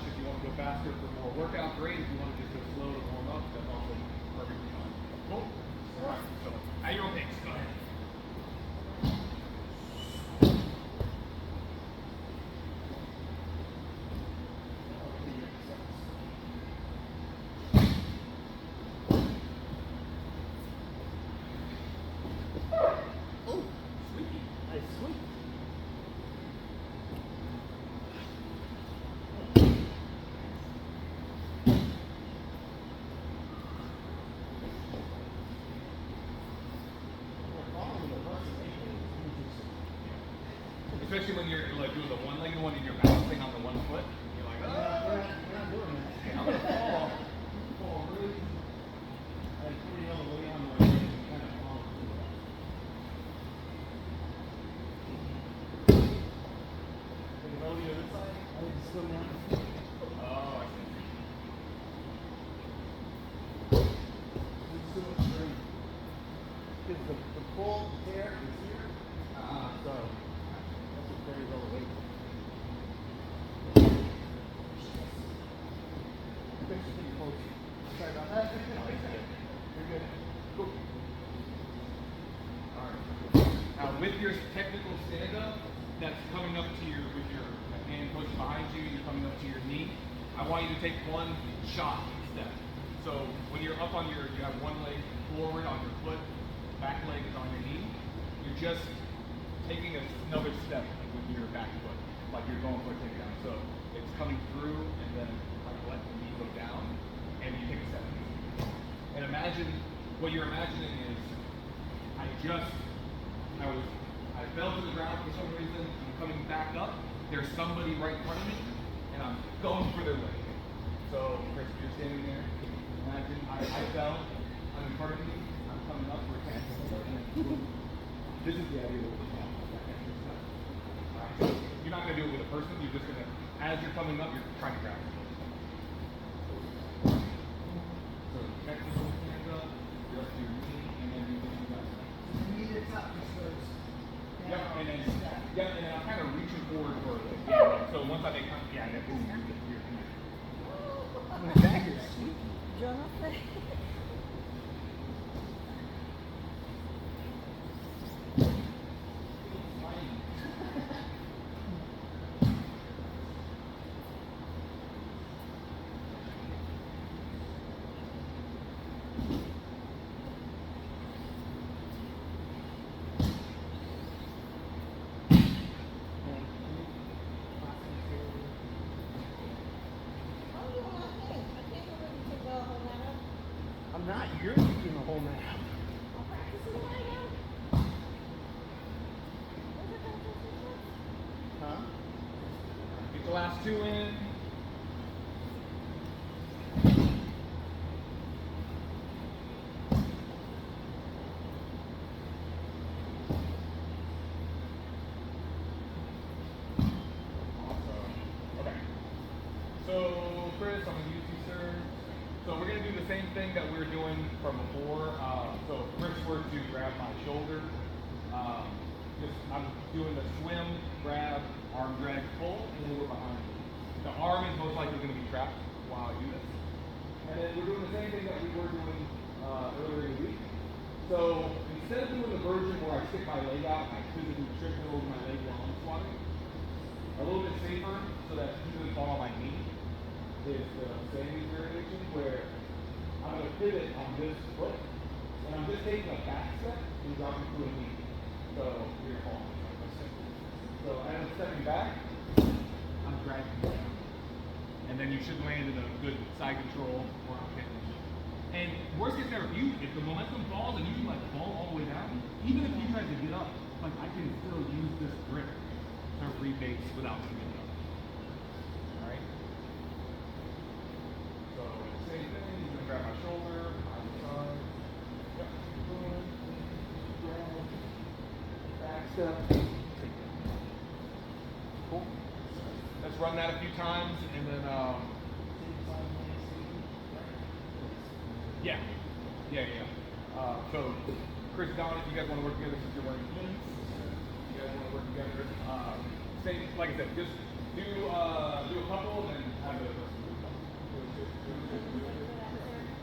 If you want to go faster for more workout, great. If you want to just go slow to warm up, that's also perfectly fine. Cool? All right, so at your own pace, go ahead. Oh, sweet. Nice sweep. Especially when you're like doing the one-legged one and you're balancing on the one foot. You're like, We're oh, not doing that. I'm gonna fall. Fall really. Like putting all the weight on my leg and kind of fall through it. Take it over to the other side. I would just go down. Oh, I see. It's too much strength. Because the pull there is here. So that's what carries all the weight. Thanks for taking photos. Sorry about that. You're good. Cool. All right. Now with your technical stand-up, that's coming up to your, with your hand pushed behind you, you're coming up to your knee. I want you to take one shot step. So when you're up on your, you have one leg forward on your foot, back leg is on your knee. You're just taking another step with your back foot, like you're going for a takedown. So it's coming through and then kind of let the knee go down, and you take a step. And imagine, what you're imagining is, I fell to the ground for some reason, I'm coming back up, there's somebody right in front of me, and I'm going for their leg. So, Chris, you're standing there, imagine I fell, I'm in front of you, I'm coming up for a catch, and then boom. This is the idea of the catch. Alright, so you're not going to do it with a person, you're just going to, as you're coming up, you're trying to grab it. So, technical stand up, you're up to your knee, and then you do that. Immediate top just goes. Yep, and then I'm kind of reaching forward for it. Yeah, so once I make contact, yeah, and then boom, you're My back is sweet. Jonathan. I'm not. You're using the whole map. Huh? Get the last two in. Awesome. Okay. So, Chris, I'm going to use you, sir. So we're going to do the same thing that we were doing from before. So if Chris were to grab my shoulder, I'm doing the swim, grab, arm drag, pull, and then we're behind you. The arm is most likely going to be trapped while I do this. And then we're doing the same thing that we were doing earlier in the week. So instead of doing the version where I stick my leg out and I physically trip over my leg while I'm squatting, a little bit safer so that he doesn't fall on my knee is the Sammy's variation where I'm going to pivot on this foot and I'm just taking a back step and dropping to a knee. So you're going to fall. So as I'm stepping back, I'm dragging you down. And then you should land in a good side control or I'm hitting the knee. And worst case scenario, if the momentum falls and you like fall all the way down, even if you try to get up, like I can still use this grip to rebase without getting up. Alright? So same thing, you're gonna grab my shoulder, on the side. Yep. Boom. Grab. Back step. Take that. Cool. Let's run that a few times and then yeah. So Chris, Don, if you guys want to work together since you're wearing jeans, you guys want to work together. Same, like I said, just do a couple and have a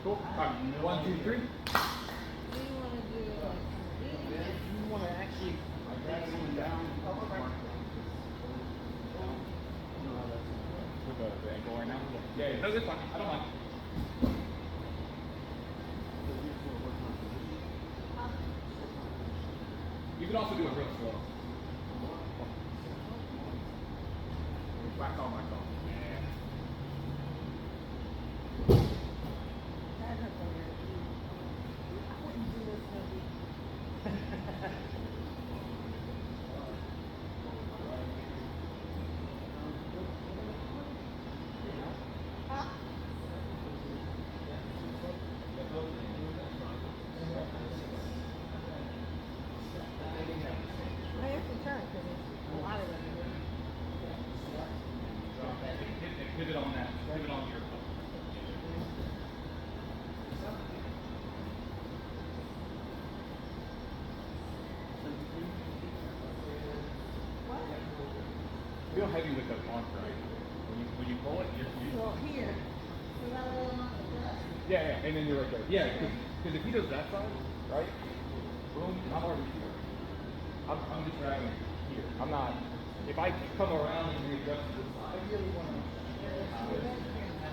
Cool. Alright, 1, 2, 3. Do you want to do like If you want to actually drag someone down, With the ankle right now? Yeah, no, that's fine. I don't mind. You can also do it real slow. Wax on, wax on. Yeah. that hurts on your feet? I wouldn't do this maybe. I have to turn because there's a lot of them. Pivot on that. Pivot on your. Feel heavy with the arm right. When you pull it, Well, here. So that little one, yeah, and then you're right there. Yeah, because if he does that side, right? Boom, I'm already here. I'm just grabbing here. I'm not. If I come around and readjust to this side,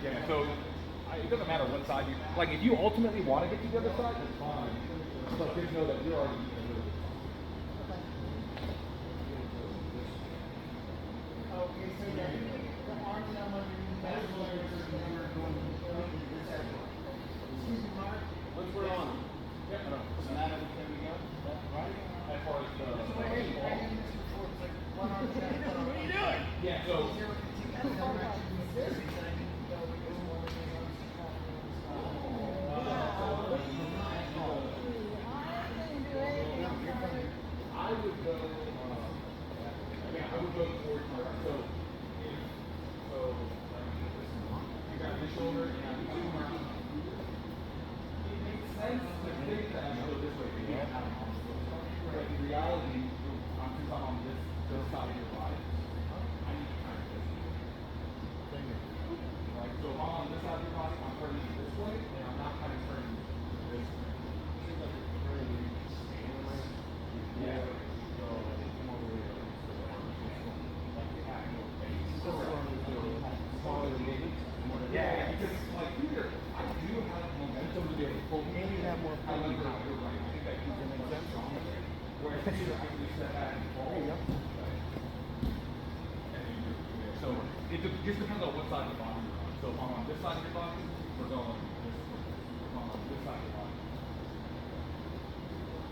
yeah. So it doesn't matter what side you like. If you ultimately want to get to the other side, it's fine. But just know that you're already a little bit. okay, so the arms down underneath that shoulder, excuse me, Mark. Once we're on, Yeah. so now that we go, right? As far as the. I've done this before, it's like one arm down, one arm. What are you doing? Yeah. So. I would go. Yeah, I would go towards my right. So, you got this shoulder and I would zoom around. It makes sense to think that I go this way, but yeah, but in reality, since I'm on this side of your body, I need to turn this way. Right. So if I'm on this side of your body, I'm turning this way, and I'm not kind of turning this way. Yeah. Yeah, because like here, I do have momentum to be able to pull. Maybe have more I pulling remember power. you're right. I think that gives you an sense. Whereas here, I can just step back and fall. There you go. And then you're there. So just depends on what side of the body you're on. So if I'm on this side of your body, we're going this way. If I'm on this side of your body.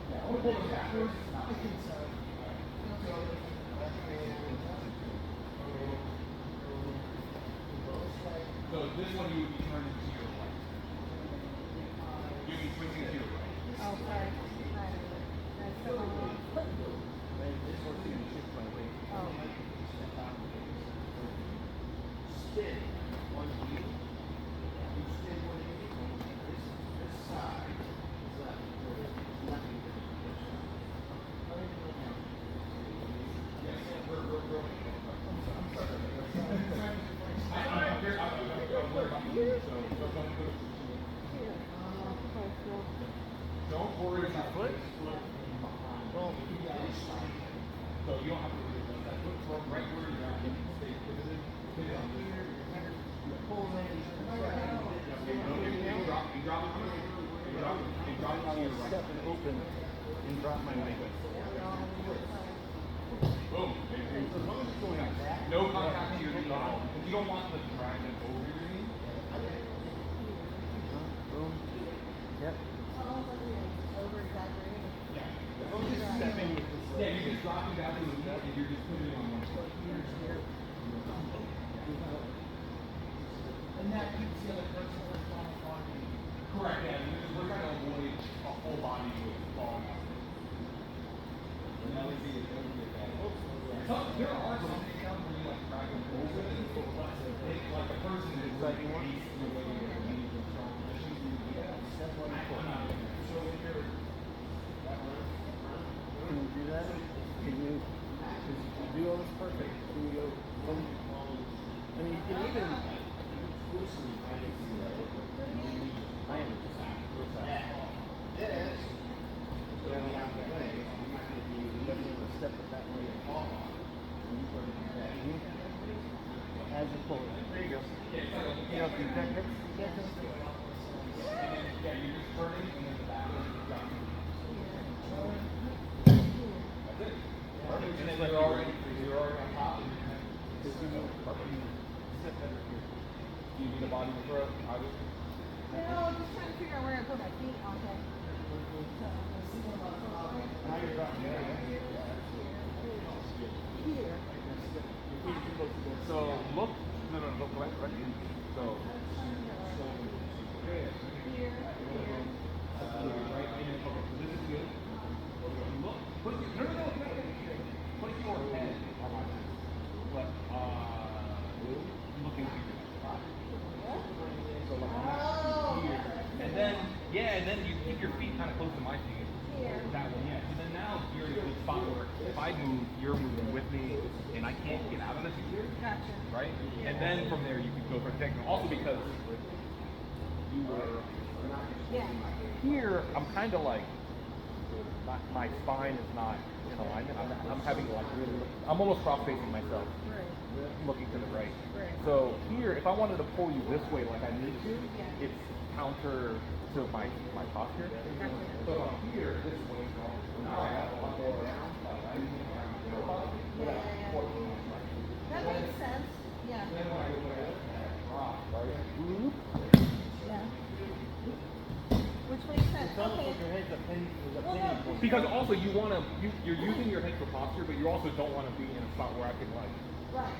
Yeah, I want to pull them backwards. Not I think so. So this one you would be turning to your right. You'd be switching to your right. Oh, sorry. That's the wrong one. Oh. Spin one heel. You spin one heel. This side is left. Left. Yes, we're I'm sorry. I'm here. I'm worried about you, so don't go. Here. Okay, cool. Don't worry about foot? this foot behind. Well, So you don't have to worry about that foot from right where you're at. You can stay pivoted. Pivot on this. you pull in. You drop it to your right. Step and open and drop my weight. Boom. As long as it's going like that. No contact to your knee at all. You don't want the dragon over your knee. Boom. Yep. Over exaggerating. Yeah. As long as you're stepping with this Yeah, you're just dropping down to the knee and you're just putting it on one foot. And that keeps the other person from falling on you. Correct, yeah. Because we're trying to avoid a whole body weight falling out. There are some takedowns where you like drag them over and like the person is like the way their knees are strong position. Step one I'm foot. not even so here. Can you do that? Can you? Because you do all this perfect. Can you go? Boom. I mean, you can even. I am There you go. Yeah, it's like a, You know, you can hit. and then, yeah, you're just turning, and then the back is dropping. That's it. Perfect. And then you're already on top. And perfect. Do you need a body to throw? I would. No, just trying to figure out where I put my feet. Okay. Now you're dropping there. Here. So look, no, look right. So, Here. right, okay, so this is good. Look, put your, no, put your head on my chest. But, looking to your spot. So like here, and then you keep your feet kind of close to my feet. Here. That one, yeah. So then now you're in a good spot where if I move, you're moving with me, and I can't get out of this here, Gotcha. right? And then from there you can go for the technical. Also because you were Yeah. here, I'm kind of like my spine is not in alignment. I'm having to like really look. I'm almost cross facing myself, Right. looking to the right. Right. So here, if I wanted to pull you this way like I need to, it's counter to my posture. So if I'm here, this way, now I have one more down. That makes sense. Yeah. Then when I go to drop, right? Yeah. Which makes sense. It's almost Okay. like your head's a penny, is a Well, penny no, point. Because also you're using your head for posture, but you also don't want to be in a spot where I can like. Right.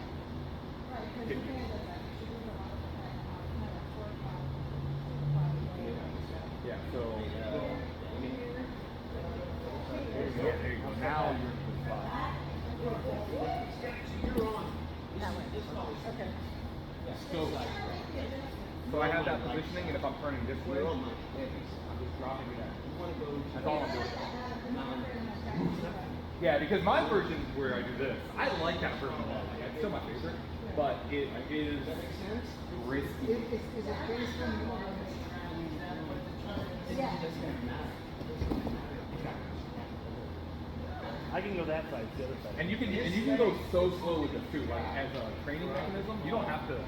Right. Because your hand does that. You do a lot of the time on kind of short Yeah. So. There you go. Now you're in the spot. That way. Okay. So I have that positioning, and if I'm turning this way, I'm just dropping it out. That's all I'm doing. Yeah, because my version is where I do this. I like that version a lot. It's still my favorite, but it is risky. Is it based on yeah. I can go that side, the other side. And you can go so slow with this too. Like as a training mechanism, you don't have to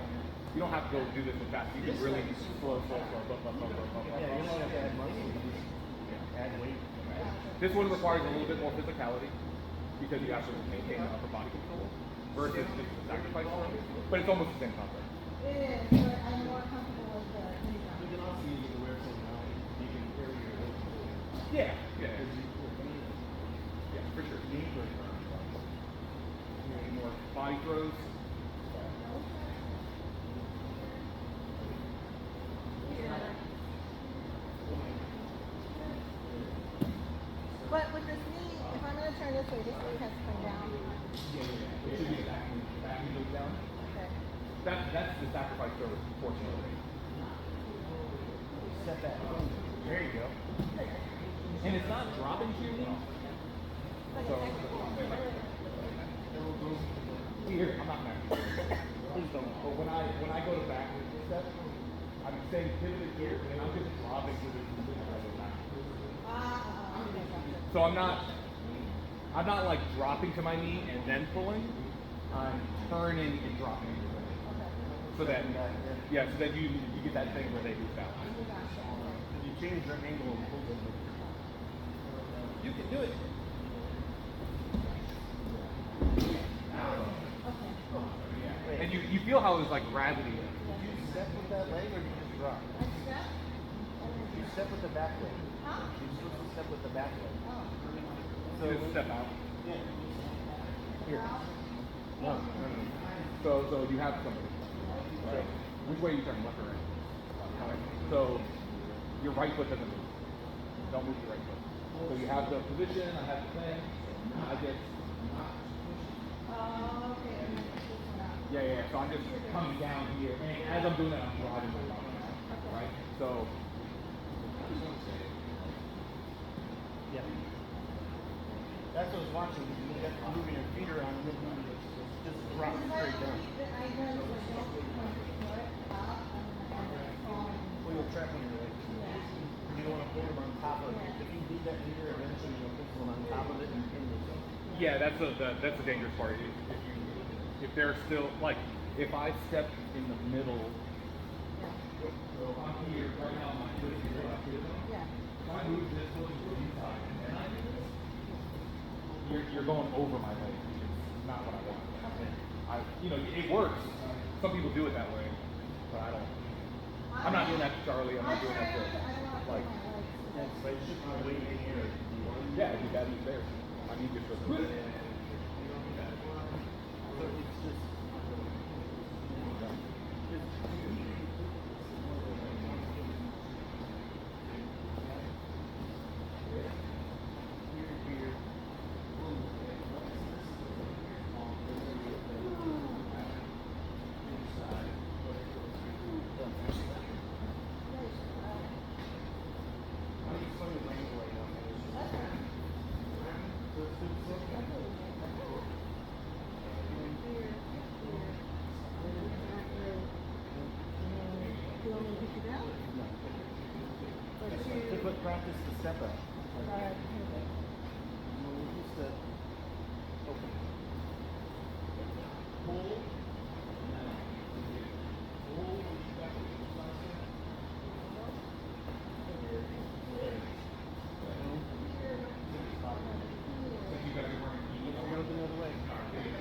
go do this with fast. You can really slow. Yeah, you don't have to add muscle, you just add weight. This one requires a little bit more physicality because you have to maintain the upper body control versus just the sacrifice one. But it's almost the same concept. It is, but I'm more comfortable with the knee down. You can also use it to wear something out. You can carry your weight forward. Yeah. Because you Yeah, for sure. need for Any more body throws? But with this knee, if I'm going to turn this way, this knee has to come down. It should be exactly goes down. Okay. That's the sacrifice throw, fortunately. Set that. There you go. And it's not dropping to your knee. Like So a technical. here, I'm not mad. Please don't. But when I go to back step, I'm staying pivoted here, and I'm just dropping to the knee as I go back. Okay, gotcha. So I'm not like dropping to my knee and then pulling. I'm turning and dropping. So that so that you get that thing where they move out. You change their angle and pull them. You can do it. And you feel how it's like gravity. Did you step with that leg or did you just drop? You step with the back leg. You're supposed to step with the back leg. So just step out. Yeah. Here. No. So you have somebody. Right. Which way are you turning? Left or right? Okay. So your right foot doesn't move. Don't move your right foot. So you have the position, I have the thing, I just yeah. So I'm just coming down here, and as I'm doing that, I'm driving my body down, right? So Yeah. That's what I was watching. You got moving your feet around and then just drop straight down. Pull your trap on your legs. You don't want to pull them on top of it. If you do that here, eventually you'll put someone on top of it and pin yourself. yeah, that's the dangerous part. If they're still like if I step in the middle, Yeah. so I'm here right now, my foot is here, Yeah. if I move this foot to the inside and I do this, you're going over my leg, which is not what I want. You know, it works. Some people do it that way, but I don't. I'm not doing that to Charlie. I'm not doing that to like. Yeah, so I should my weight in here. Yeah, if you got me there. I need this for. So it's just. Take what practice to step up. Just open. Hold.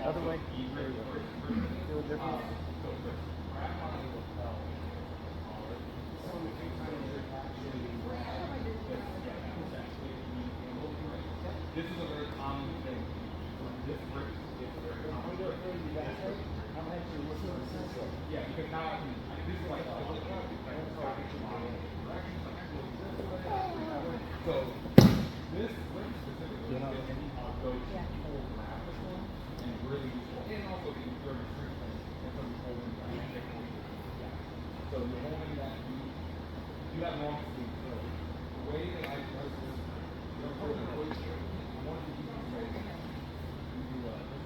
Other way. Do a different. This is a very common thing. This grip is a very common grip. Yeah, because now this is like so this grip specifically is go to full grab this one and really useful. And also the very strength thing in terms of holding that. So you're holding that you have long sleeve. So the way that I press this, you're holding it really short. I want you to use this way. You do like this.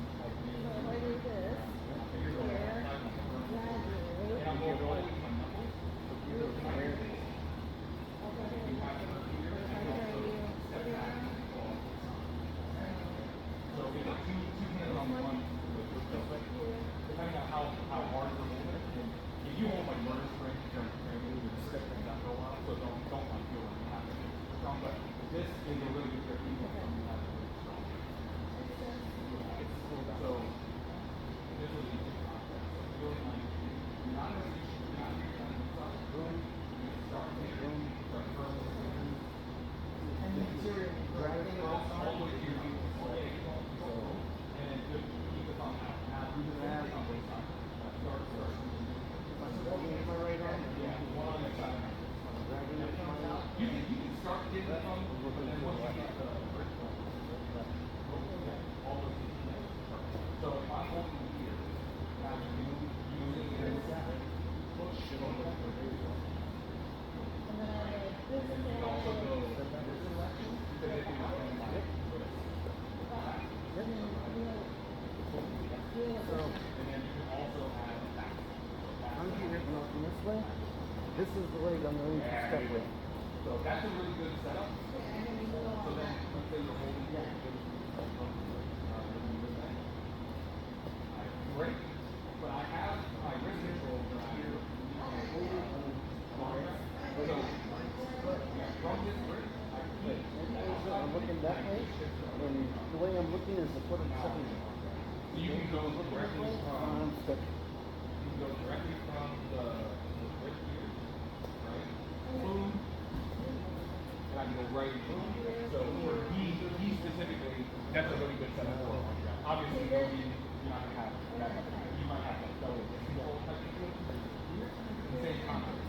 And I'm going all the way to my knuckles. So if it's two hands on one, depending on how hard you're holding it, and if you hold like murder strength, you're going to step things out for a while, so don't like feel like you have to be strong, but this is a really good grip even when you have to be strong. So this is a easy concept. So feeling like you're not going to reach start firm. And the material dragging it all the way to your feet. And then just keep the thumb out. Now do the same thing on both sides. Start. Am I right on? Yeah, one on each side. Dragging it out. You can start getting the thumb, but then once you get the grip all the way to the end. So if I'm holding here, now you using this push it over the radio. And then you can also go this direction. So if you want to like this. And then you can also add back. I'm here from this way. This is the leg I'm going to step with. So that's a really good setup. So then, let's say you're holding great. But I have my wrist control here. So, from this grip, I can I'm looking that way, and the way I'm looking is the foot I'm stepping in. you can go directly from Step. you can go directly from the grip here, right? Boom. And I can go right boom. So for he specifically, that's a really good setup for a long grab. Obviously you're not gonna have that much. You might have like double this whole type of thing. The same concept.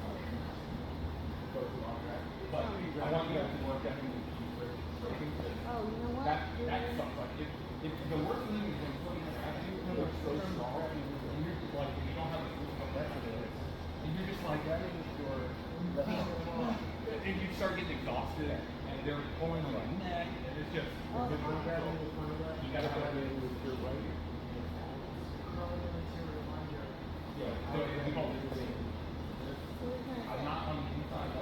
So it's a long grab. But I want you guys to work definitely keep breaking. Oh, you know what? That sucks. Like if the worst thing is when somebody has you and they're so strong, and you're like if you don't have the tools to that's what it is. And you're just like that is your and you start getting exhausted and they're pulling on your neck and it's just you gotta have it with your right. Yeah, so we call it I'm not on the inside.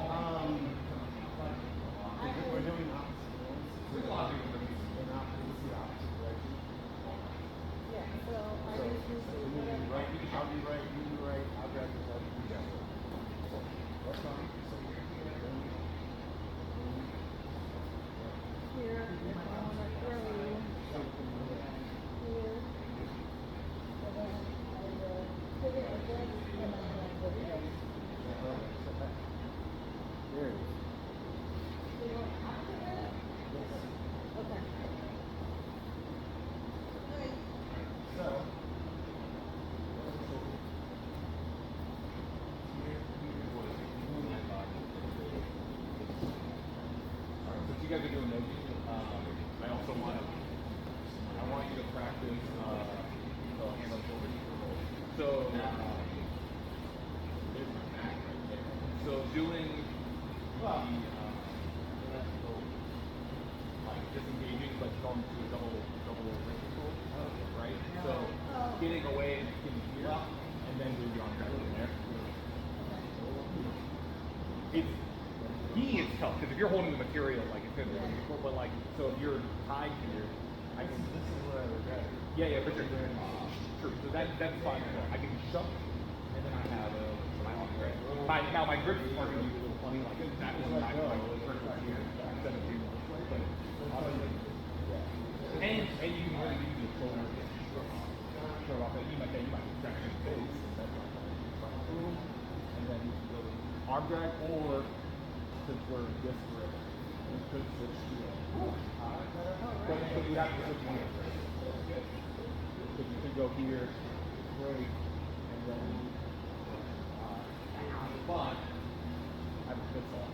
We're doing opposite ones. There's a lot of people that do And opposite is the opposite direction. Yeah, so I So, just use moving right, I'll be right So I want you to practice the hand on shoulder. So doing the like disengaging, but going to a double ring control, right? So getting away and getting here, and then do the arm drag in there. It's tough because if you're holding the material, like it's gonna be really difficult. But like, so if you're tied here, I can. This is what I regret. Yeah, for sure. True. So that's fine. I can shove, and then I have my arm grip. Now my grips are gonna be a little funny, like that was like first right here instead of here. But and you can really use the shoulder to show off that you might stretch your face. And then you can go arm drag, or since we're this grip, we could switch to but you have to switch one. So you can go here, break, and then but I have this off.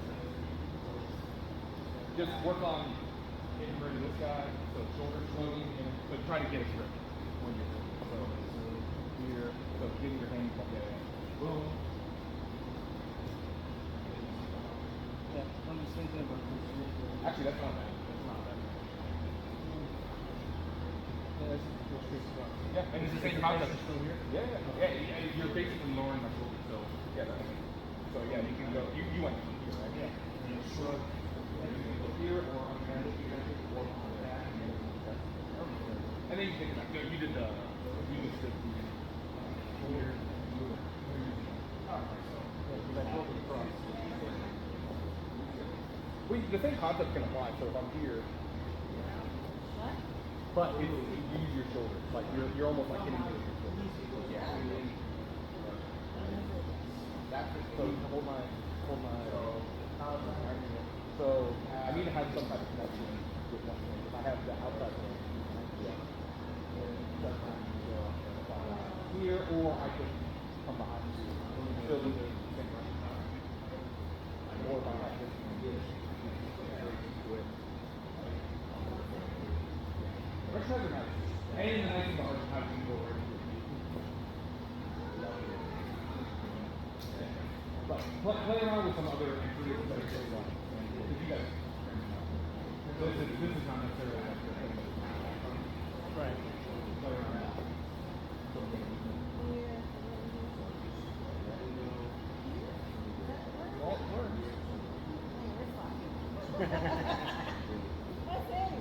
Just work on getting rid of this guy, so shoulder shrugging, but try to get a grip when you're so here, so getting your hands like that. Boom. Yeah, I'm just thinking about this. Actually, that's not bad. That's not bad. Yeah, and it's the same concept. Still here? Yeah. You're basically lowering my shoulder, so yeah, so yeah, you can go. You went from here, right? Yeah. And shrug. You can go here or on the or on the back, and then you take it back. No, you did the here. The same concept can apply. So if I'm here, What? but you use your shoulders, like you're almost like hitting your shoulders. Yeah. So hold my. So I need to have some type of connection with one thing. If I have the outside one, here, or I could come behind you. Still do the same thing. Or if I have this one. Exercise are nice. And the nice thing about exercise is you go right into it. But play around with some other ingredients that are really fun. Because you guys, this is not necessarily like your thing. Right. Play around. All it works. What's in?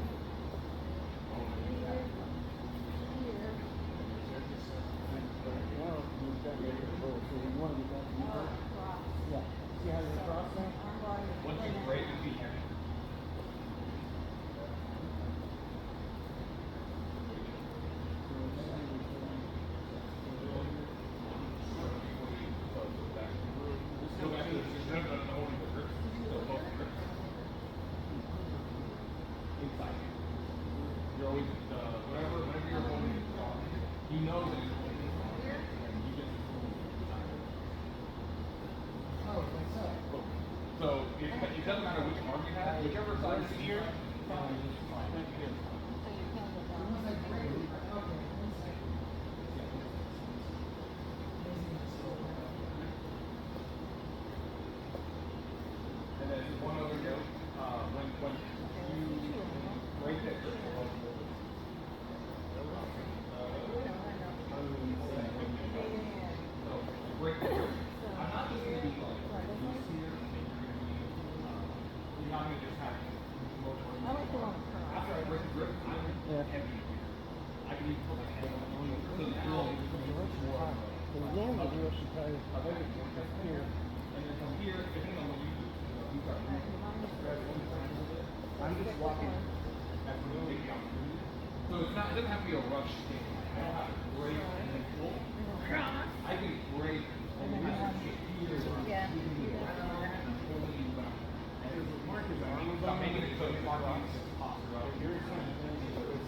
Well, you've got your control, so you want to get that deeper. Yeah. See how you're crossing? Once you break the feet here. Go back to the holding the grips. So both grips. Inside. You're always whenever you're holding it, he knows that you're holding it. And you just Oh, like so. boom. So it doesn't matter which arm you have, whichever side is here. And then one other note, when you break it, break the grip. I'm not just going to be like loose here, and then you're going to be, you're not going to just have after I break the grip, I'm heavy here. I can even put my hand on the wheel. So now it becomes much more of The longer you should try to a heavy one here, and then from here, depending on what you do, you start moving. I'm just walking as we take the opportunity. So it's not, it doesn't have to be a rush thing. I don't have to break and then pull. I can break and then I can get here. Yeah. Stop making it so it's not going to posture up.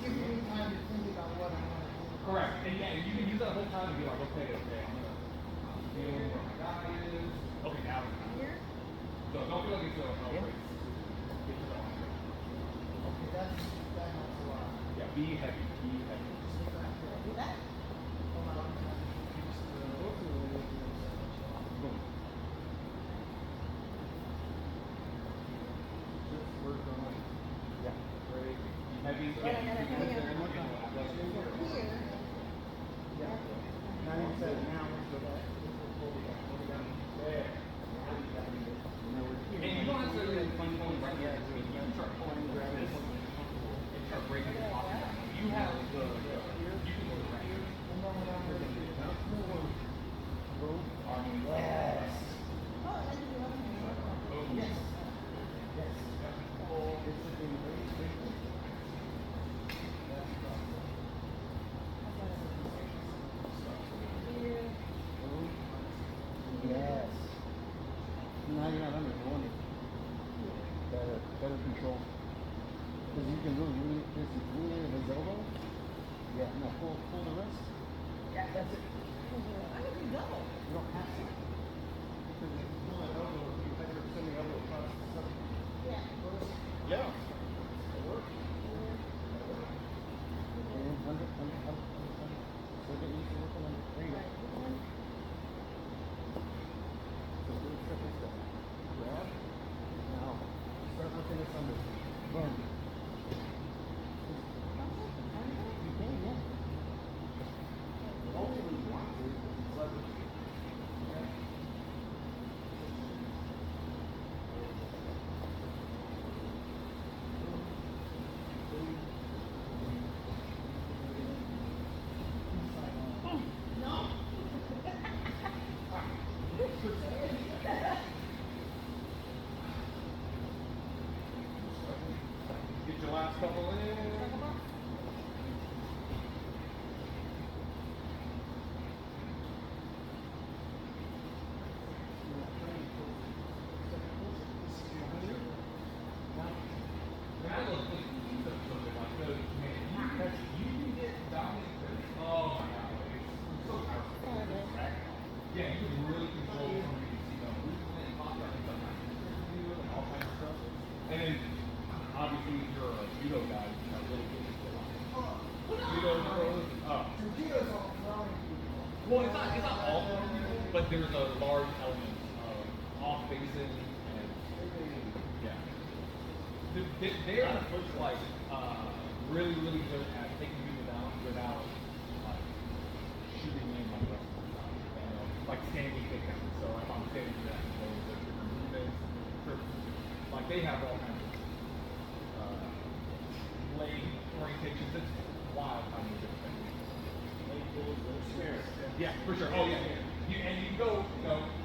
give me time to think about what I want to do. Correct. And yeah, you can use that whole time to be like, okay, I'm gonna feel where my guy is. Okay, now it's time. Here? So don't feel like it's a race. Get to the arm. Okay, that helps. Yeah, be heavy, be heavy. Do that? Boom. Just work on. Yeah. Great. Be heavy. But I Yeah, gotta you can hang get on. there and get Here. Yeah. Now you said now let's go back. there. And you don't necessarily have to be pulling right here. You can start pulling like this and start breaking the pocket down. You have the, you can go right here. Arm and leg. Yes. Oh, I can do other things. Boom. Yes. Yes. It's looking very different. Here. Boom. Yes. Now you're not undergoing it. Better control. Because you can really this is really his elbow. Yeah, no, pull the wrist. Yeah, that's it. I can do double. You don't have to. Because if you pull that elbow, you have to send the elbow across the stomach. Yeah. Yeah. It works. And under. So get used to working under. There you go. So do it step by step. Grab. Now, start working this under. Boom. You can, yeah. Hopefully you want to, because it's leverage. Okay? No. Get your last couple in. And I love this something like those, man, you can get dominant Chris. Oh my god, it's so powerful. Yeah, you can really control some of these, movement and posture and sometimes and all kinds of stuff. And then obviously if you're a judo guy, you know, really good at judo throws. Well, it's not all throwing people, but there's a large element of off basing and yeah. They're like really good at taking people down without like shooting in like wrestling style. Like standing takedowns. So if I'm standing there, I can go into different movements, like they have all kinds of leg orientations. It's wild how many different things. Yeah, for sure. Oh yeah. And you go,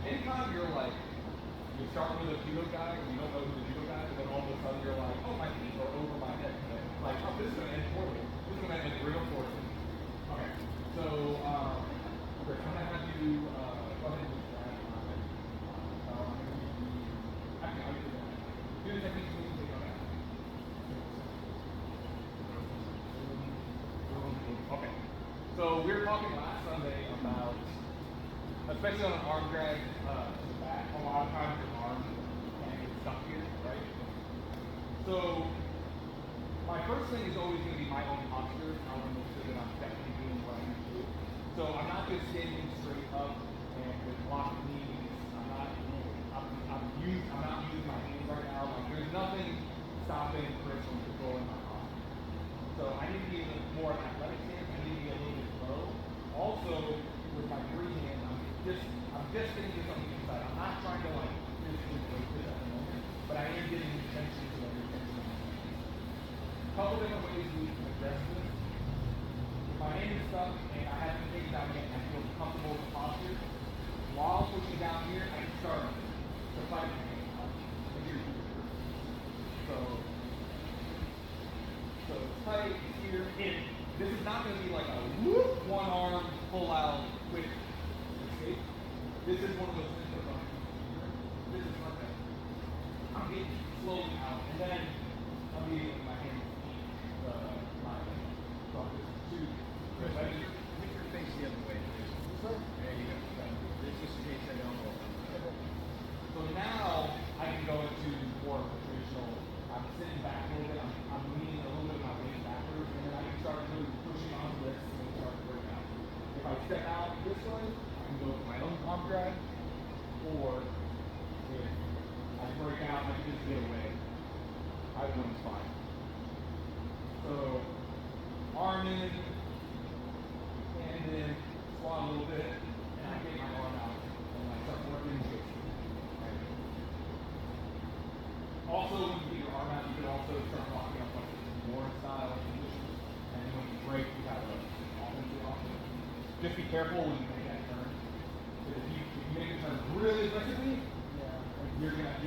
anytime you're like, you start with a judo guy and you don't know who the judo guy is, and then all of a sudden you're like, oh, my feet are over my head. Like, oh, this is going to end poorly. This is going to end with real fortune. Okay. So, Chris, I'm going to have you go ahead and grab actually, I'll get to that. Do the techniques we can take on that. Okay. So we were talking last Sunday about, especially on an arm drag to the back, a lot of times your arm can get stuck here, right? So my first thing is always going to be my own posture. I want to make sure that I'm definitely doing what I need to do. So I'm not just standing straight up and with locked knees. I'm not using my hands right now. Like there's nothing stopping Chris from controlling my posture. So I need to be a little more athletic stance. I need to be a little bit low. Also, with my free hand, I'm just getting this on the inside. I'm not trying to like physically break this at the moment, but I am getting tension to tension. A couple different ways we can address this. If my hand is stuck and I haven't taken down yet, I feel comfortable with the posture. While pushing down here, I can start to fight my hand out. So it's tight, it's here. This is not going to be like a whoop, one arm, full out, quick escape. This is one of those things where this is like that. I'm getting slowly out, and then I'll be with my hands my two. Chris, make your face the other way, please. There you go. This is in case I don't know. So now I can go into more of a traditional. I'm sitting back a little bit. I'm leaning a little bit of my weight backward. either one's fine. So, arm in, hand in, squat a little bit, and I get my arm out, and I start working the chest. Right? Also, when you get your arm out, you can also start locking up like more style position, and then when you break, you have an offensive option. Just be careful when you make that turn. Because if you make a turn really aggressively, you're gonna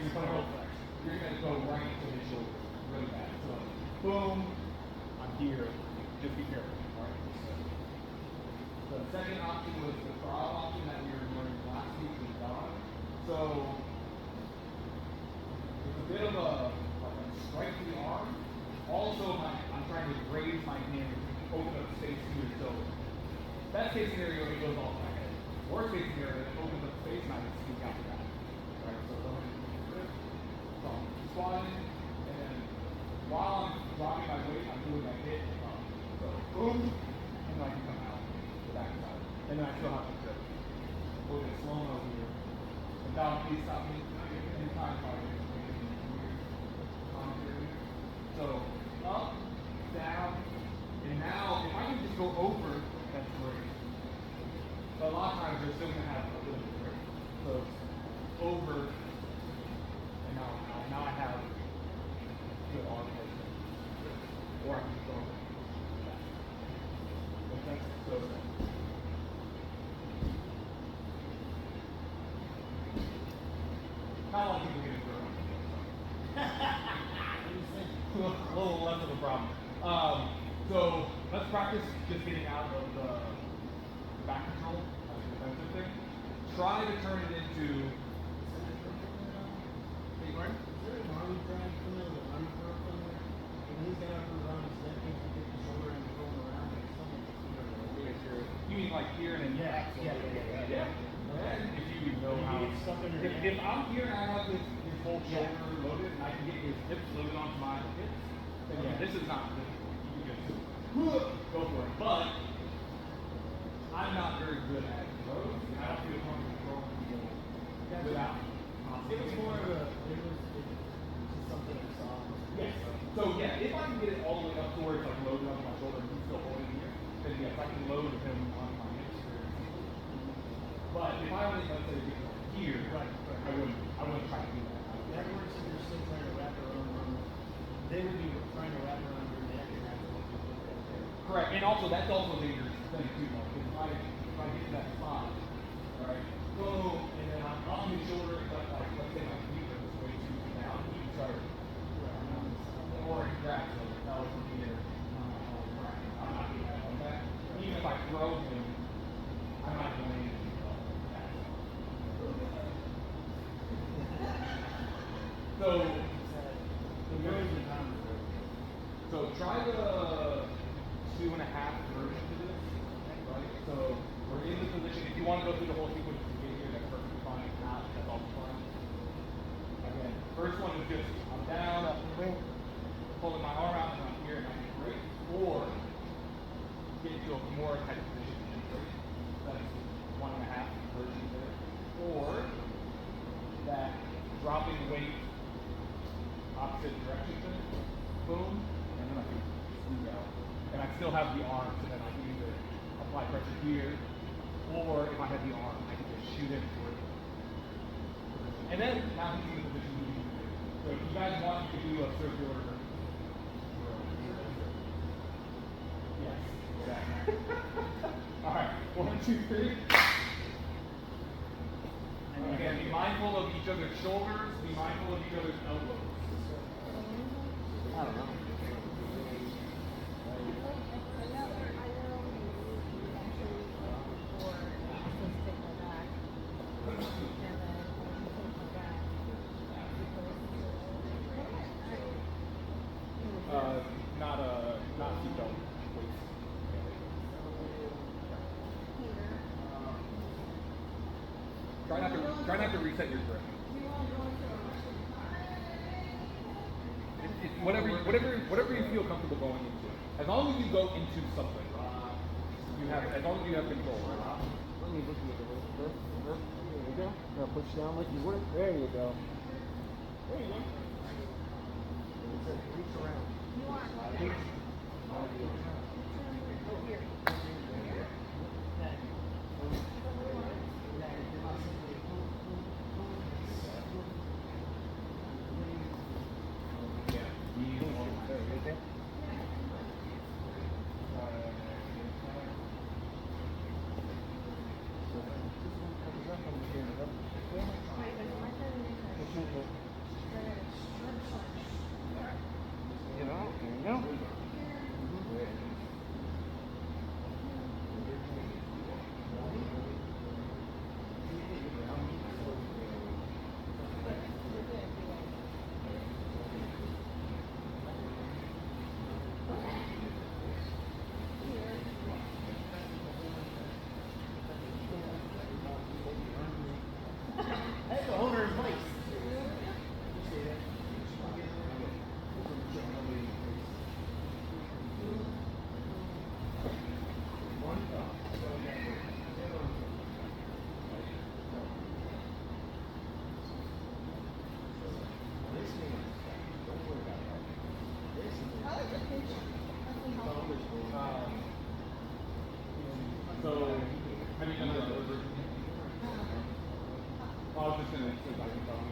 go right into his shoulder really bad. So boom, I'm here. Just be careful. Alright. The second option was the throttle option that we were learning last week with Don. So it's a bit of a strike to the arm. Also, I'm trying to raise my hand to open up space here. So best case scenario, it goes off my head. Worst case scenario, it opens up space and I can sneak out the back. Right? So I'm squatting, and then while I'm dropping my weight, I'm doing my hit. So boom, and then I can come out the back side. And then I still have to grip. We'll get slow over here. And down, please stop me. Anytime, so up, down, and now if I can just go over, that's great. But a lot of times you're still gonna have a little bit of grip. So over, and now I have good arm placement. Or I can go over. Okay, so not a lot of people get it. A little less of a problem. So let's practice just getting out of the back control as a defensive thing. Try to turn it into. Beg your pardon? Is there an arm drag from there, the arm curl from there? And he's got to around his neck, he's going to get the shoulder and going around and something. You mean like here and then yeah. And if you know how. If I'm here and I have his whole shoulder loaded and I can get his hips loaded onto my hips, then yeah, this is not difficult. You can just go for it. But I'm not very good at throws, and I don't feel comfortable throwing people without. It was more of a, it was just something I saw. Yes. So yeah, if I can get it all the way up to where it's like loaded onto my shoulder and he's still holding here, then yes, I can load him on my hips very easily. But if I only let's say get here, I wouldn't try to do that. That works if you're still trying to wrap around arm. They would be trying to wrap around your neck and that's what you look at there. Correct, and also that's also a dangerous thing too, though. Because if I get to that spot, alright, boom, and then I'm on his shoulder, but like let's say my feet are this way too down, he can start or he grabs him, that was from here. I'm not doing that, okay? Even if I throw him, I'm not going to So try the 2.5 version to this, right? So we're in the position. If you want to go through the whole sequence to get here, that's perfectly fine. If not, that's also fine. Again, first one is just I'm down, pulling my arm out, and I'm here, and I can break, or get into a more tight position and break. That's 1.5 version there. Or that dropping weight opposite direction thing, boom, and then I can sneak out. And I still have the arm, so then I can either apply pressure here, or if I have the arm, I can just shoot it through. And then now he's in the position he needs to do. So if you guys want, you can do a circular drill. Yes, exactly. Alright, 1, 2, 3. And again, be mindful of each other's shoulders, be mindful of each other's elbows. I don't know. Not seatbelt weights. Try not to reset your grip. It's whatever you feel comfortable going into. As long as you go into something, as long as you have control. Let me look at it. There you go. Now push down like you were. There you go. There you go. Reach around. You want like Reach. oh here. You know, there you go. That's the owner in place. I like the picture. So, have you done the other version? I was just gonna say I can tell you.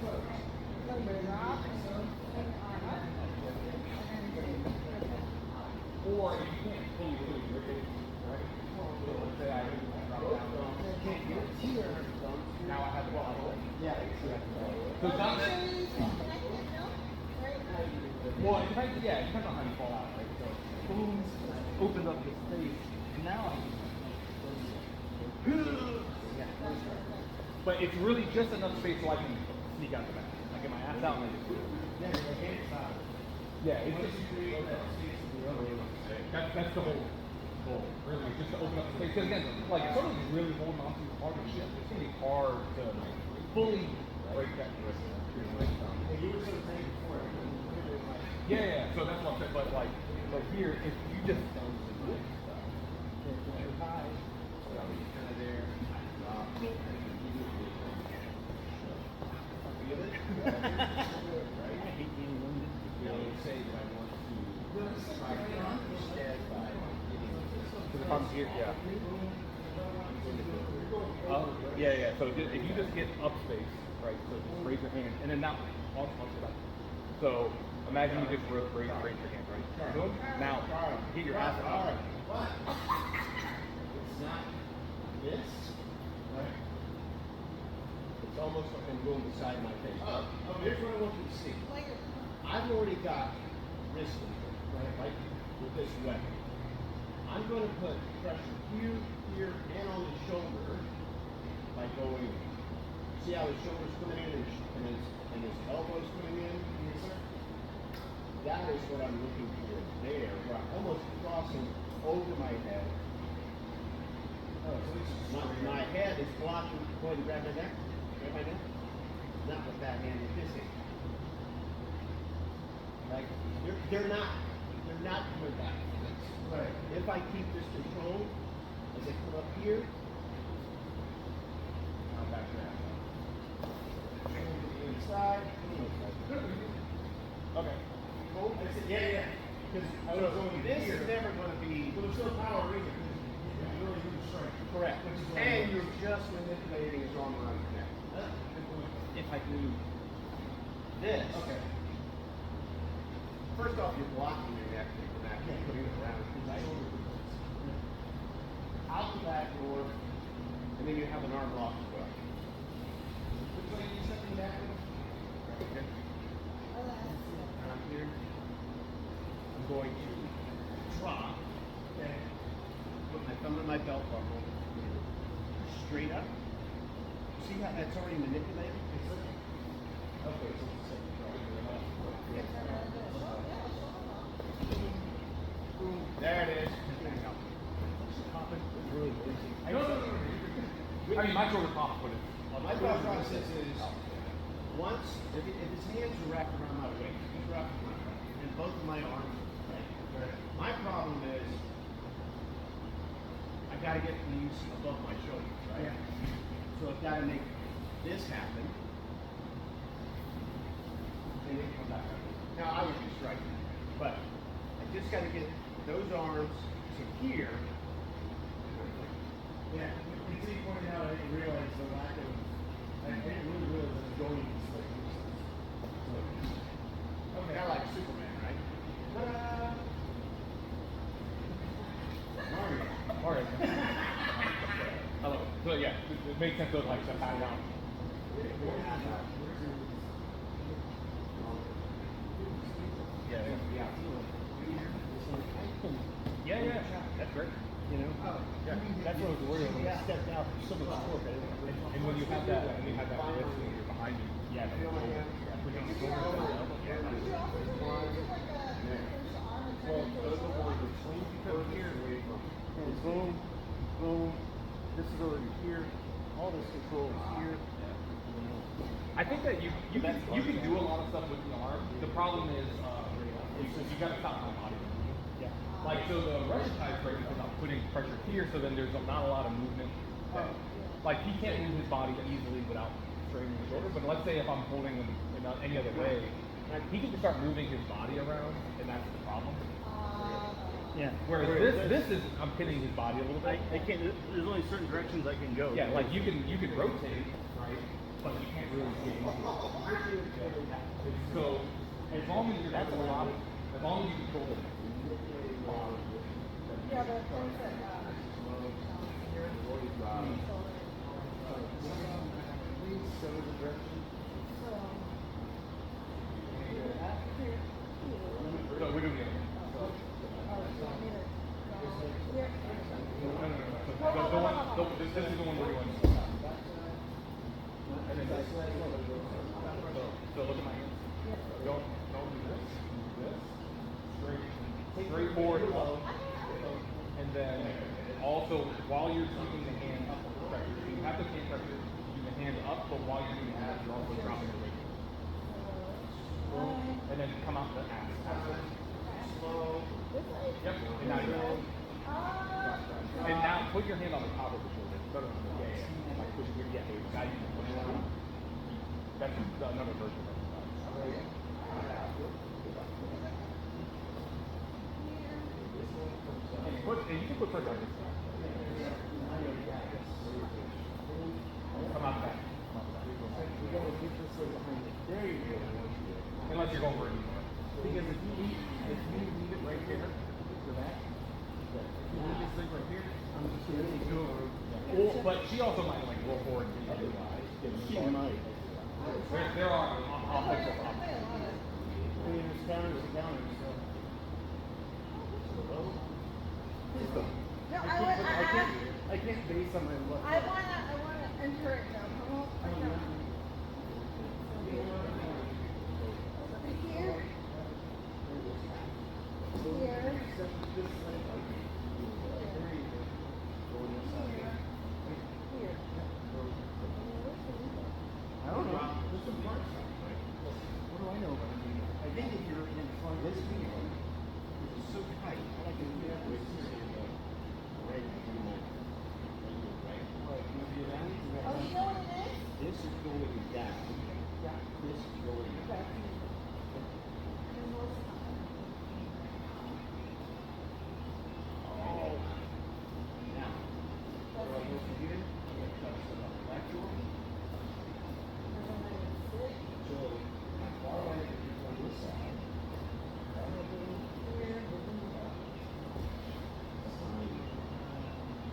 So you drop and take your arm up, and then Or if you can't, pull your rotate, right? So let's say I drop down. Now I have the ball. Yeah. So down make there. sure you stay connected, no? Right? Well, it depends, yeah, it depends on how you fall out, right? So, boom, opened up the space. Now I but it's really just enough space so I can sneak out the back. I get my ass out and I just do it. Yeah, it's just, that's the whole goal, really, just to open up the space. Because again, like, if someone's really holding on to your partnership, it's going to be hard to fully break that grip. Yeah, so that's what I'm saying, but here, if you just if I'm here, yeah. Yeah. So if you just get up space, right? So just raise your hand, and then now, I'll sit back. So imagine you just raise your hand, right? Boom. Now get your ass up. It's not this. Right. It's almost like I'm going beside my face. Here's what I want you to see. Like your I've already got wrist control, right? Like with this weapon. I'm going to put pressure here, here, and on the shoulder by going. See how his shoulder's coming in and his elbows coming in? Yes, sir. That is what I'm looking for there, where I'm almost crossing over my head. My head is blocking. Go ahead and grab my neck. Grab my neck. Not with that hand, with this hand. Like they're not coming back. Right. If I keep this control, as I come up here, I'm back there. Inside. Okay. I said, yeah. Because this is never going to be. But there's still power in it, because you really use strength. Correct. Which is what I And want. you're just manipulating his arm around your neck. If I do this. Okay. First off, you're blocking your neck from actually putting it around his eye. Out the back door, and then you have an arm lock as well. Which way you set me back? Okay. Around here. I'm going to drop. Okay. Put my thumb in my belt buckle. Straight up. See how that's already manipulated? Okay, so it's a second drop. There it is. No. I mean, my shoulder popped, but it's. My thought process is, once, if his hands are wrapped around my waist, he's wrapped around my waist, and both of my arms are right. My problem is, I gotta get these above my shoulders, right? Yeah. So I've gotta make this happen. And then come back up. Now I would be striking, but I just gotta get those arms to here. Yeah, until you pointed out, I didn't realize the lack of, I didn't really realize it was going this way. Okay. Kind of like Superman, right? Mario. Alright. Hello. So yeah, it makes sense to like the pat down. Yeah, that's great. You know? Yeah, That's what I was worried about. When I stepped out, there's so much torque. I didn't and when you have that, lift when you're behind you, yeah, that's cool. Yeah. And boom, boom. This is already here. All this control is here. I think that you can do a lot of stuff with the arm. The problem is you got to stop my body. Yeah. Like so, the Russian type break is about putting pressure here, so then there's not a lot of movement. Like he can't move his body easily without straining the shoulder. But let's say if I'm holding him in any other way, he can just start moving his body around, and that's the problem. Yeah. Whereas this is I'm pinning his body a little bit. I can't. There's only certain directions I can go. Yeah, like you can rotate, right? But you can't really get into it. So as long as you're as long as you control it. Yeah, the things that, So the direction. So we're doing it. No. This is the one we're doing. And then this. So look at my hands. Don't do this. Do this. Straight forward up. And then also while you're keeping the hand up pressure, you have the hand pressure, you the hand up, but while you're doing that, you're also dropping the weight. And then come out the ass. Slow. Yep. And now you're and now put your hand on the top of the shoulder. Yeah. Like push your now you can put it on. That's another version of exercise. And you can put pressure on this side. Come out back. There you go. Unless you're going for it. Because if you leave it right there, for that, if you leave this thing right here, I'm just going to go over. Well, but she also might like roll forward to the other guys. She might. There are offensive options. I mean, there's counters and counters, so. No, I can't base on my look. I wanna enter it now. Come on, I know. Here. I don't know. There's some parts. What do I know about it? I think if you're in front of this video, it's so tight. I can do that with right. Oh, you know what it is? This is going down. This is going up. Oh. Now, what do I go from here? I'm going to touch the left shoulder. So, my far right is on this side.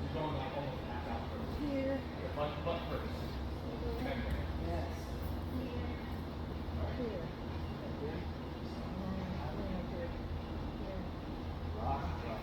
You're going like almost half out first. Here. Butt first. Then Yes. Here. Rock, rock,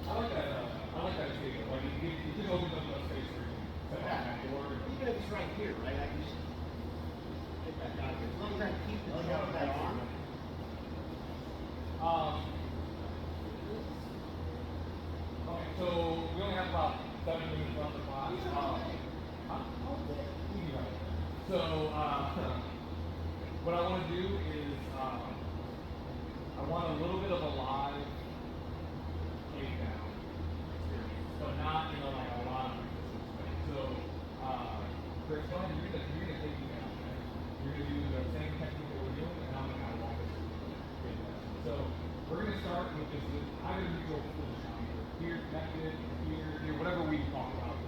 I like that escape. Like you can open up a space for you. Set that door. even if it's right here, right? I can just get back out of here. As long as I keep the top of that arm. do is I want a little bit of a live takedown experience, but not like a lot of resistance thing. So, Chris, go ahead. You're gonna take me down. Right? You're gonna do the same technique that we're doing, and I'm gonna kind of walk us through it. So we're gonna start with just either neutral position here, connected, here, whatever we talk about.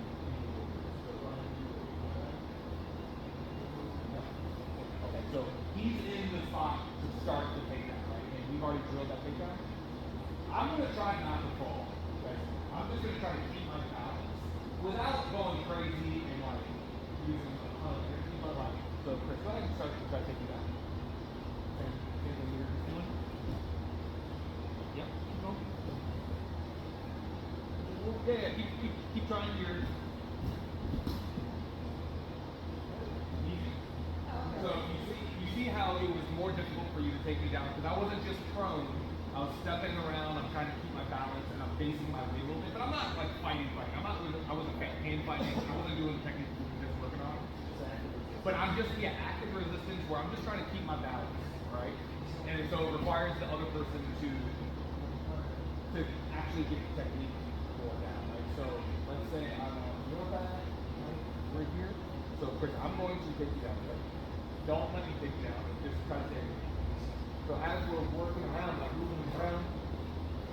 Okay, so he's in the spot to start the takedown, right? And we've already drilled that takedown. I'm gonna try not to fall. Okay? I'm just gonna try to keep my balance without going crazy and like using a ton of energy, but like, so Chris, go ahead and start to try taking down. Same thing you were just doing. Yep. Keep going. Yeah, keep trying your. Easy. So you see how it was more difficult for you to take me down because I wasn't just prone. I was stepping around. I'm trying to keep my balance and I'm facing my weight a little bit, but I'm not like fighting. I wasn't hand fighting. I wasn't doing the technique we were just working on. But I'm just active resistance where I'm just trying to keep my balance, right? And so it requires the other person to actually get the technique going down. Like so, let's say I'm on your back, right here. So Chris, I'm going to take you down. Right? Don't let me take you down. Just try to stay. So as we're working around, like moving around,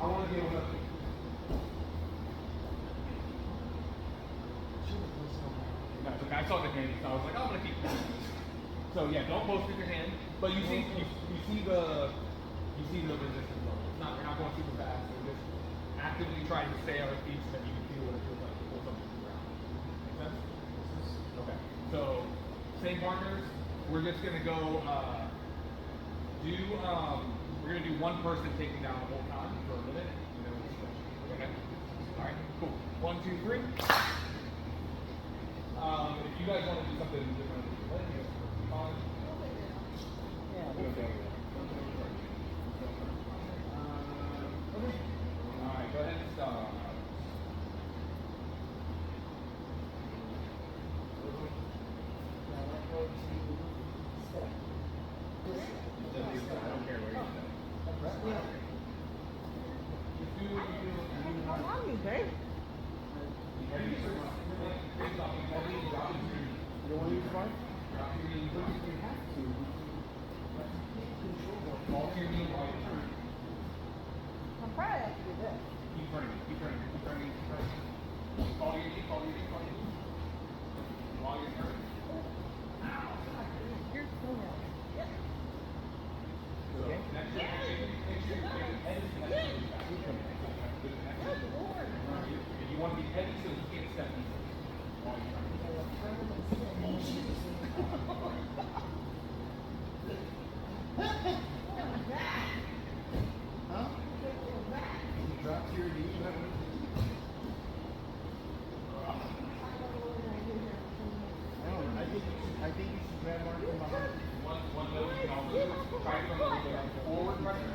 I want to be able to. I saw the hand, so I was like, I'm gonna keep it. So yeah, don't post with your hand, but you see the resistance level. It's not, we're not going super fast. We're just actively trying to stay on our feet so that you can feel what it feels like to pull something to the ground. Make sense? Okay. So same partners. We're just gonna go we're gonna do one person taking down the whole time for a minute, and then we'll switch. Okay? Alright, cool. 1, 2, 3. If you guys want to do something different, fine. Yeah. Alright, go ahead and start. I don't care where you step. How long you, babe? You don't want to use the bar? You have to. Fall to your knee while you're turning. I'm probably have to do this. Keep turning. Fall to your knee. While you're turning. You're so nice. Yeah. So, next time, make sure your head is connected to the back. Good Lord. If you want to be heavy so you can't step in while you're turning. Huh? You drop to your knee. I think you should grab Mark from behind. One note you can also try from a little bit forward pressure.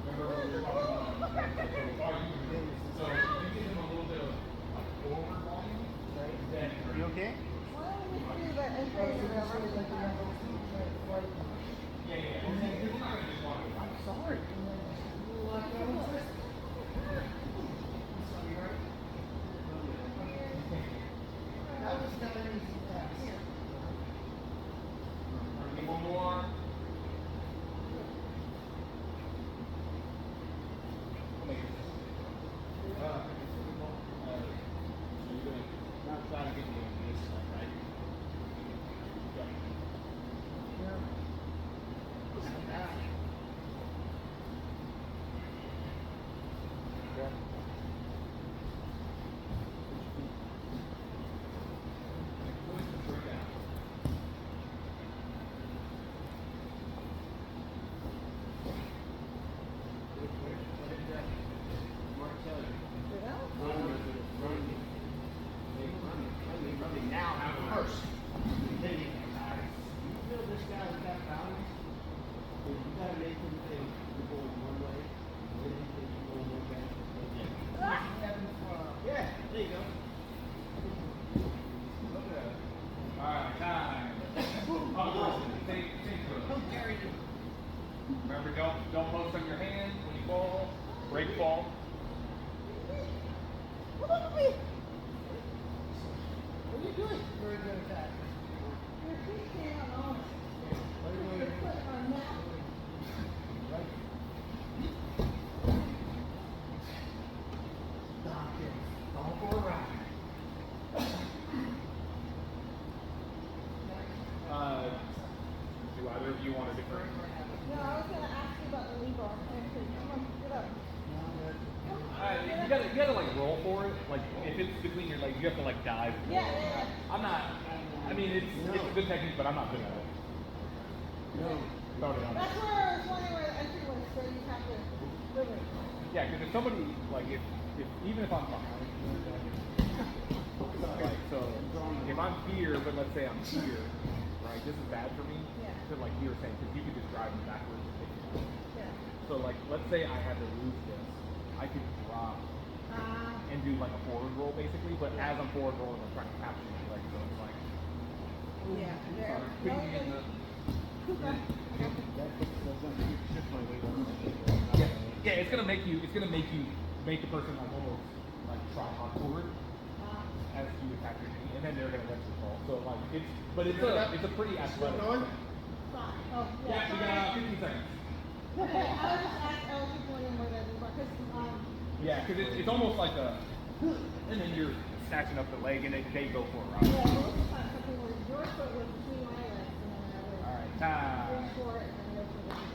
Remember what we were talking about? So you give him a little bit of like forward volume, then You okay? Why don't we do that and say yeah. You're not gonna just walk. I'm sorry. That was not an easy task. One more. Not trying to get me on this side, right? Now, first, then you feel this guy's got balance, but you gotta make him think you're going one way, then he thinks you're going one way. Yeah, there you go. Alright, time. Other person, take Remember, don't post on your hand when you fall. Break fall. Look at me. What are you doing? Very good attack. Your feet came on almost. What are you Your doing? foot on that. Right. Stop it. All for a ride. Do either of you want a different? No, I was gonna ask you about the knee bar. Okay, come on, get up. You gotta like roll for it. Like if it's between your legs, you have to like dive. Yeah, yeah. I'm not. I mean, it's a good technique, but I'm not good at it. No. Totally honest. That's where I was wondering where the entry was, so you have to live it. Yeah, because if somebody like if even if I'm behind, like so if I'm here, but let's say I'm here, right? This is bad for me. Yeah. To like you were saying, because you could just drive me backwards. And take me out. Yeah. So like let's say I had to lose this, I could drop and do like a forward roll basically, but as I'm forward rolling, I'm trying to capture my leg, so it's like Yeah, there. sorry, putting me in the That's gonna shift my weight on yeah, it's gonna make you make the person like almost like try hard forward as you attack your knee, and then they're gonna let you fall. So like it's a pretty athletic. going? Oh, Yeah, we got 15 seconds. Okay, I was just asking, I was just wondering where that was, because, Yeah, because it's almost like a, and then you're snatching up the leg, and they go for a yeah, ride. it was just like something where your foot was between my legs, and then I would All right, time. reach for it, and then go for the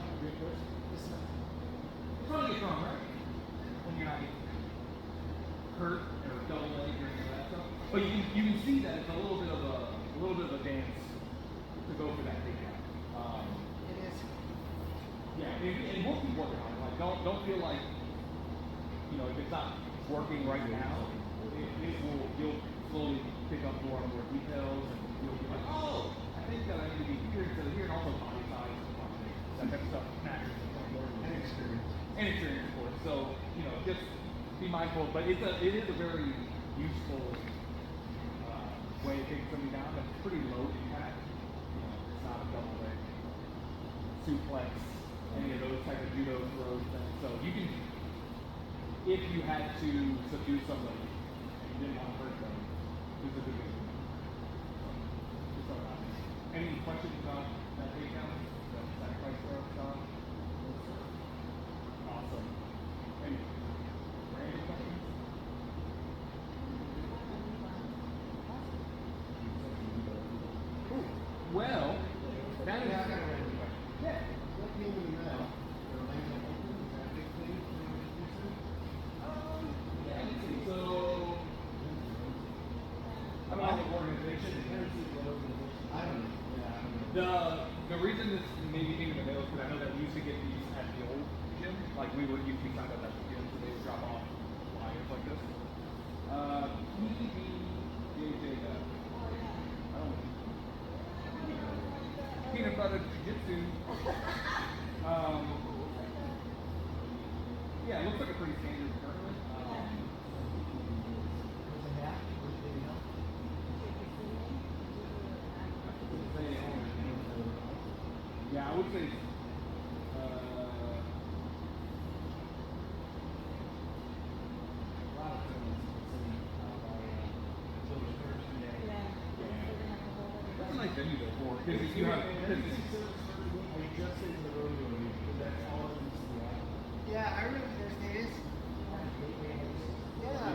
It's fun to get thrown, right? When you're not getting hurt or double leg or any of that stuff. But you can see that it's a little bit of a dance to go for that takedown. It is. Yeah, and we'll keep working on it. Like don't feel like if it's not working right now, you'll slowly pick up more and more details, and you'll be like, oh, I think that I need to be here instead of here, and also body size, that type of stuff matters. And experience. And experience, of course. So just be mindful. But it is a very useful way of taking somebody down. That's pretty low impact. It's not a double leg suplex, any of those type of judo throws things. So you can, if you had to subdue somebody and you didn't want to hurt them, this is a good way to do it. Just throw it out there. Any questions about that takedown? That sacrifice throw, Sean? Awesome. Any random questions? Well, that is. Yeah, I got a random question. Yeah. What came in the mail? They're laying it open. Is that a big thing for the producer? Yeah, let's see. So, I don't know what organization. I don't know. Yeah, I don't know. The reason this maybe came in the mail is because I know that we used to get these at the old gym. Like we were used to be signed up at the gym, so they would drop off flyers like this. PBJJ. I don't know. Peanut butter jiu-jitsu. Yeah, it looks like a pretty standard tournament. There's a hat. There's a help. Yeah, I would say. A lot of tournaments So there's Thursday. That's a nice venue though for because if you have. I just into the rodeo league, because that's all in Seattle. Yeah, I remember Thursday is. Yeah.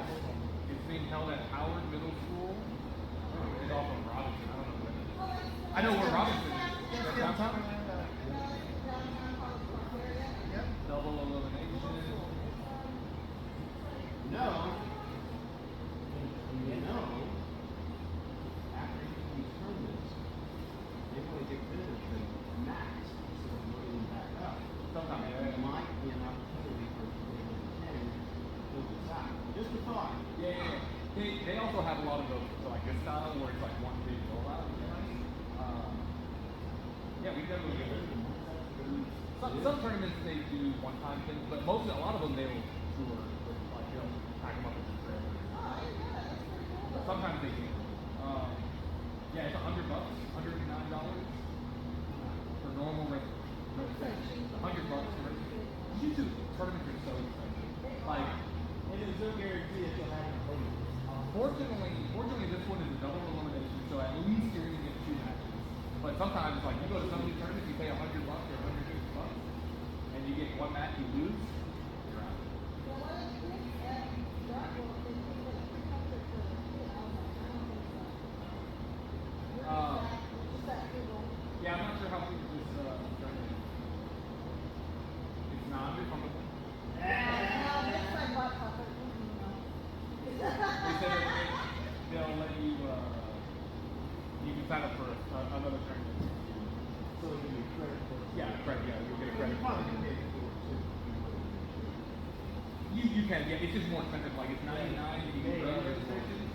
It's being held at Howard Middle School. It's off of Robinson. I don't know where that is. I know where Robinson is. That's downtown? Yep. Double elimination. No. After these tournaments, they want to get rid of the max instead of loading them back up. Sometimes, There might be an opportunity for people to attend to fill this out. Just a thought. Yeah. They also have a lot of those, so like this style where it's like one big rollout. Yeah, we definitely get it. Some tournaments they do one-time things, but a lot of them they will tour, with, like pack them up in the trailer. But sometimes they do. Yeah, it's $100, $109 for normal regular. no guarantee that you'll have an opponent. Fortunately, this one is a double elimination, so at least you're gonna get 2 matches. But sometimes, like you go to some of these tournaments, you pay $100 or $150, and you get 1 match, you lose, you're out. Well, what is this, Dartmoor, they do like 300 for the kid, I was like, I don't think so. What's that, Yeah, I'm not sure how big this tournament is. It's non-refundable. That's like butt puppet, They said that they'll let you, you can sign up for another tournament. So it'll give you credit for it. Yeah, credit, yeah, you'll get a credit. You probably can pay for it too. You can, yeah, it's just more expensive, like it's $99 and you get early registration.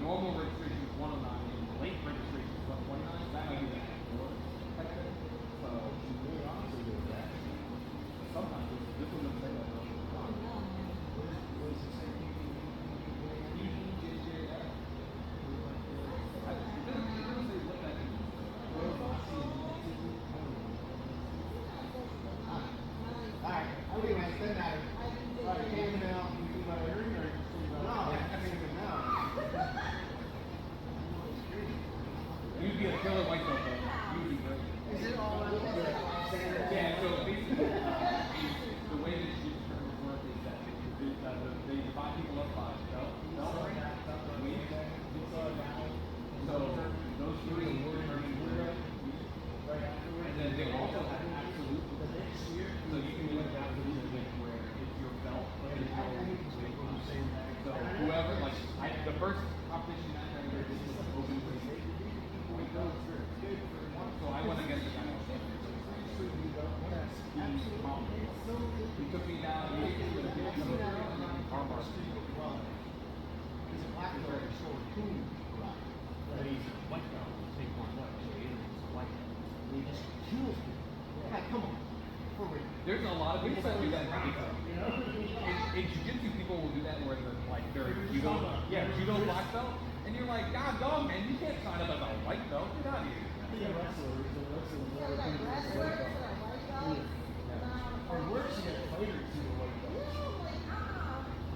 Normal registration is $109 and late registration is $129, so that might be that more. So, Really honestly do that. sometimes this one doesn't say that though. What is it say? It doesn't say what that is. Alright, I'm gonna extend that. Right, came now, you do my hearing or? No, I came now. You'd be a killer white belt though. You'd be great. Is it all Yeah, so basically, the way that these tournaments work is that they divide people up by belt, weight. So those 3 will determine who they're and then they also have absolute. So you can do an absolute event where it's your belt, there's no weight. So whoever, like, the first competition I had this was an open weight. So I went against the guy. He took me down, he hit me with a big number and then armbar. He's a black belt, he's short cool. But he's a white belt, take one left, so he is a white belt. And he just kills people. Like, come on. For real. There's a lot of people that do that in jiu-jitsu. You know? In jiu-jitsu, people will do that where they're like they're judo black belt, and you're like, God dog, man, you can't sign up as a white belt. Get out of here. The wrestlers, Yeah, like wrestlers, or white belts. Or worse yet, fighters who are white belts.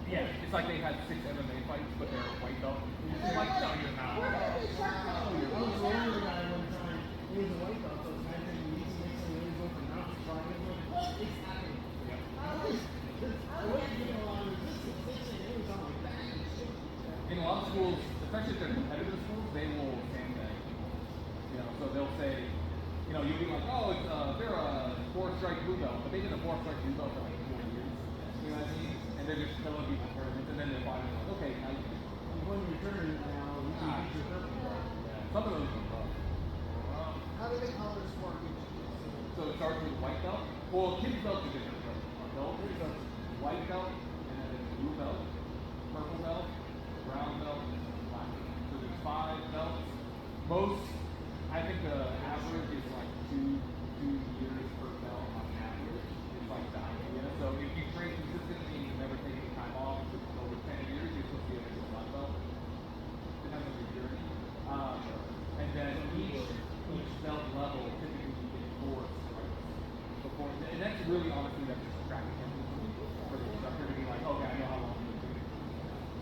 Yeah, it's like they had 6 MMA fights, but they're white belt. It's like, no, you're not. I was rolling with a guy one time, he was a white belt, so it's kind of easy, makes some waves over now, trying it, like, what is happening? I wasn't getting a lot of resistance, they say it was on my back and shit. In a lot of schools, especially if they're competitive schools, they will sandbag people. You know, so they'll say, you know, you'll be like, oh, it's they're a 4-strike blue belt, but they've been a 4-strike blue belt for like 4 years. You know what I mean? And they're just killing people for tournaments, and then they're finally like, okay, now you can. When you return now, you can get your purple belt. Some of those are rough. How do they colors work in So it starts with white belt. Well, kids belts are different. So adult is white belt, and then it's blue belt, purple belt, brown belt, and black belt. So there's 5 belts. Most, I think the average is like 2 years per belt on average. It's like the idea. So if you train consistently and you never take any time off, over 10 years, you're supposed to be able to get a black belt. Depends on your journey. And then each belt level typically you get 4 strikes before, and that's really honestly that's just tracking for the instructor to be like, okay, I know how long you're doing it,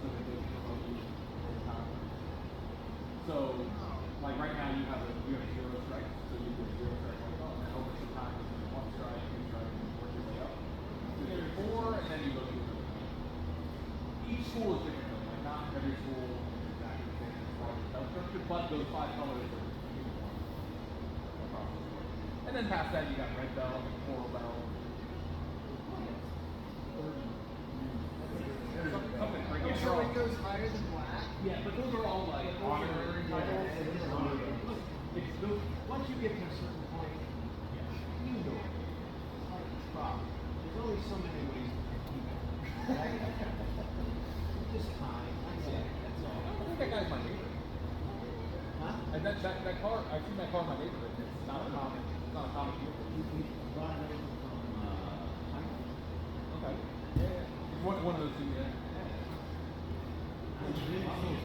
so that they can promote you over time. So, like right now you have 0 strikes, so you do 0 strike white belt, and then over some time you do 1 strike, 2 strike, and you work your way up. So you do 4, and then you go to another. Each school is different though, like not every school is exactly the same as far as belt structure, but those 5 colors are uniform across the board. And then past that you got red belt, coral belt. Something crazy. So it goes higher than black? Yeah, but those are all like honorary titles. It's those, once you get to a certain point, you know it. It's like a problem. There's only so many ways to keep it. Right? Just time. That's it. That's all. I think that guy's my neighbor. Huh? And that car, I've seen that car in my neighborhood. It's not a common vehicle. We brought it over from, Okay. Yeah, yeah. It's one of those two, yeah. Yeah.